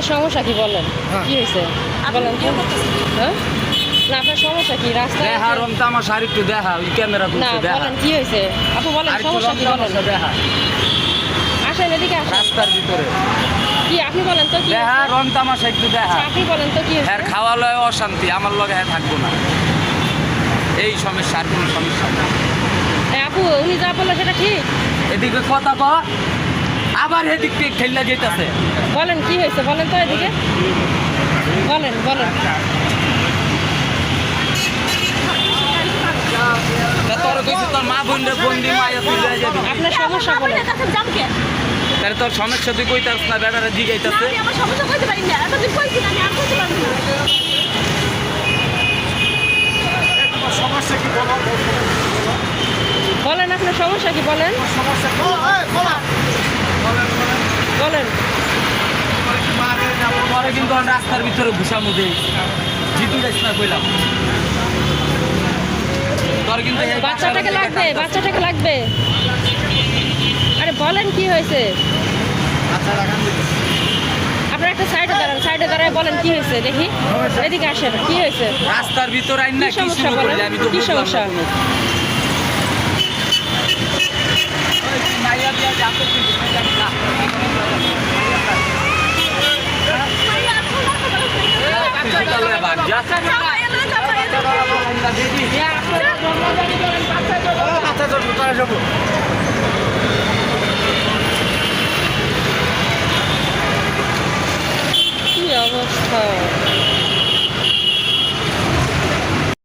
আপনার সমস্যা কি বলেন? কি হয়েছে বলেন তো? হ্যাঁ না আপনার সমস্যা কি? রাস্তায় দেখা রং তামাশা আর একটু দেখা ওই ক্যামেরা না তুলছে দেখা বলেন কি হয়েছে আপু বলেন আর একটু সমস্যা রং কি বলেন? তামাশা দেখা আসেন এদিকে আসেন রাস্তার ভিতরে কি আপনি বলেন তো কি দেখা হয়েছে? রং তামাশা একটু দেখা আচ্ছা, আপনি বলেন তো কি হয়েছে? হ্যাঁ খাওয়া লয় অশান্তি আমার লগে হ্যাঁ থাকবো না এই সমস্যা আর কোনো সমস্যা না আপু উনি যা বললো সেটা ঠিক এদিকে কথা ক আবার এদিক থেকে ঠেল্লা যেতেছে বলেন কি হয়েছে বলেন তো এদিকে বলেন বলেন তোর কইছি তোর মা বোনরে বন্দি মায়া তুই লয়ে যাবি আপনার সমস্যা বলেন তাহলে তোর সমস্যা তুই কইতাস না বেটারা জিগাইতাছে বলেন আপনার সমস্যা কি বলেন বলেন পরে কিন্তু আমি রাস্তার ভিতরে ঘুষামু দেই জিতু যাইস না কইলাম তোর কিন্তু এই বাচ্চাটাকে লাগবে বাচ্চাটাকে লাগবে আরে বলেন কি হয়েছে আপনার একটা সাইডে দাঁড়ায় বলেন কি হয়েছে দেখি এদিকে আসেন কি হয়েছে রাস্তার ভিতরে আইন না কি কি সমস্যা শুরু বলেন করলি আমি তো কি বুঝলাম সমস্যা না মাইয়া দিয়া যাতে কিন্তু না চলে বাদ যা কি অবস্থা